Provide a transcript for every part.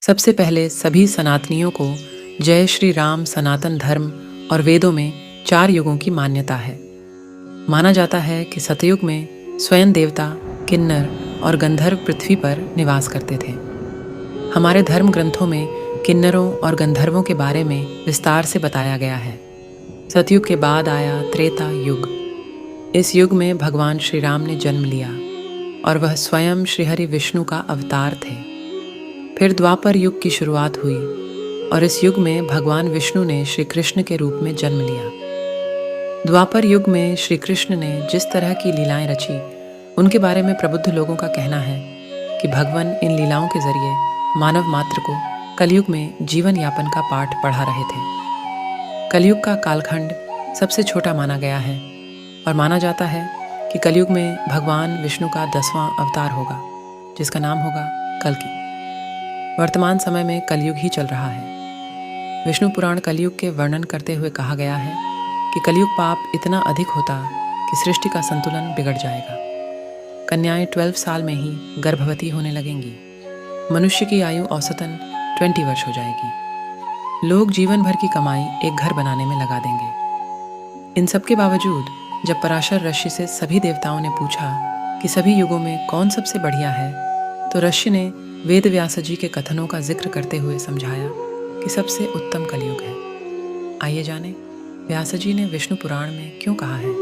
सबसे पहले सभी सनातनियों को जय श्री राम सनातन धर्म और वेदों में 4 युगों की मान्यता है। माना जाता है कि सतयुग में स्वयं देवता, किन्नर और गंधर्व पृथ्वी पर निवास करते थे। हमारे धर्म ग्रंथों में किन्नरों और गंधर्वों के बारे में विस्तार से बताया गया है। सतयुग के बाद आया त्रेता युग। इस युग में भगवान श्री राम ने जन्म लिया और वह स्वयं श्रीहरि विष्णु का अवतार थे। फिर द्वापर युग की शुरुआत हुई और इस युग में भगवान विष्णु ने श्री कृष्ण के रूप में जन्म लिया। द्वापर युग में श्री कृष्ण ने जिस तरह की लीलाएं रची, उनके बारे में प्रबुद्ध लोगों का कहना है कि भगवान इन लीलाओं के जरिए मानव मात्र को कलयुग में जीवन यापन का पाठ पढ़ा रहे थे। कलयुग का कालखंड सबसे छोटा माना गया है और माना जाता है कि कलयुग में भगवान विष्णु का 10वां अवतार होगा, जिसका नाम होगा कल्कि। वर्तमान समय में कलयुग ही चल रहा है। विष्णु पुराण कलयुग के वर्णन करते हुए कहा गया है कि कलयुग पाप इतना अधिक होता कि सृष्टि का संतुलन बिगड़ जाएगा। कन्याएं 12 साल में ही गर्भवती होने लगेंगी। मनुष्य की आयु औसतन 20 वर्ष हो जाएगी। लोग जीवन भर की कमाई एक घर बनाने में लगा देंगे। इन सब के बावजूद जब पराशर ऋषि से सभी देवताओं ने पूछा कि सभी युगों में कौन सबसे बढ़िया है, तो ऋषि ने वेद व्यास जी के कथनों का जिक्र करते हुए समझाया कि सबसे उत्तम कलयुग है। आइए जानें व्यास जी ने विष्णु पुराण में क्यों कहा है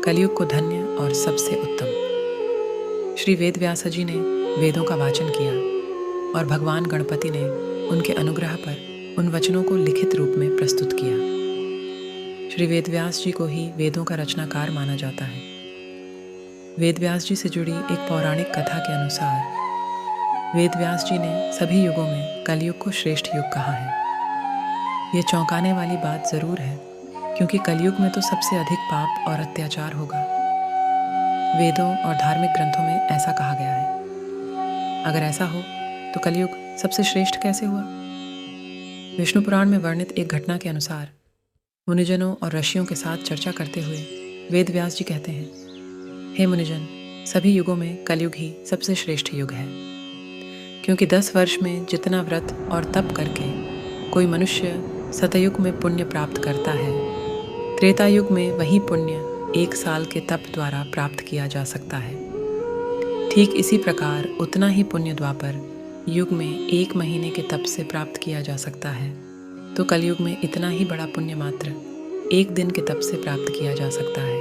कलयुग को धन्य और सबसे उत्तम। श्री वेद व्यास जी ने वेदों का वाचन किया और भगवान गणपति ने उनके अनुग्रह पर उन वचनों को लिखित रूप में प्रस्तुत किया। श्री वेद व्यास जी को ही वेदों का रचनाकार माना जाता है। वेद व्यास जी से जुड़ी एक पौराणिक कथा के अनुसार वेद व्यास जी ने सभी युगों में कलयुग को श्रेष्ठ युग कहा है। ये चौंकाने वाली बात जरूर है, क्योंकि कलयुग में तो सबसे अधिक पाप और अत्याचार होगा। वेदों और धार्मिक ग्रंथों में ऐसा कहा गया है। अगर ऐसा हो तो कलयुग सबसे श्रेष्ठ कैसे हुआ? विष्णु पुराण में वर्णित एक घटना के अनुसार मुनिजनों और ऋषियों के साथ चर्चा करते हुए वेद व्यास जी कहते हैं, हे मुनिजन, सभी युगों में कलयुग ही सबसे श्रेष्ठ युग है, क्योंकि 10 वर्ष में जितना व्रत और तप करके कोई मनुष्य सतयुग में पुण्य प्राप्त करता है, त्रेता युग में वही पुण्य 1 साल के तप द्वारा प्राप्त किया जा सकता है। ठीक इसी प्रकार उतना ही पुण्य द्वापर युग में 1 महीने के तप से प्राप्त किया जा सकता है, तो कलयुग में इतना ही बड़ा पुण्य मात्र 1 दिन के तप से प्राप्त किया जा सकता है।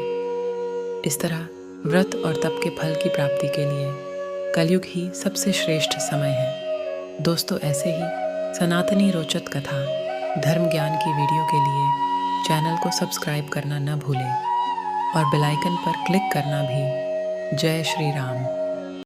इस तरह व्रत और तप के फल की प्राप्ति के लिए कलयुग ही सबसे श्रेष्ठ समय है। दोस्तों, ऐसे ही सनातनी रोचक कथा, धर्म ज्ञान की वीडियो के लिए चैनल को सब्सक्राइब करना न भूलें और बेल आइकन पर क्लिक करना भी। जय श्री राम।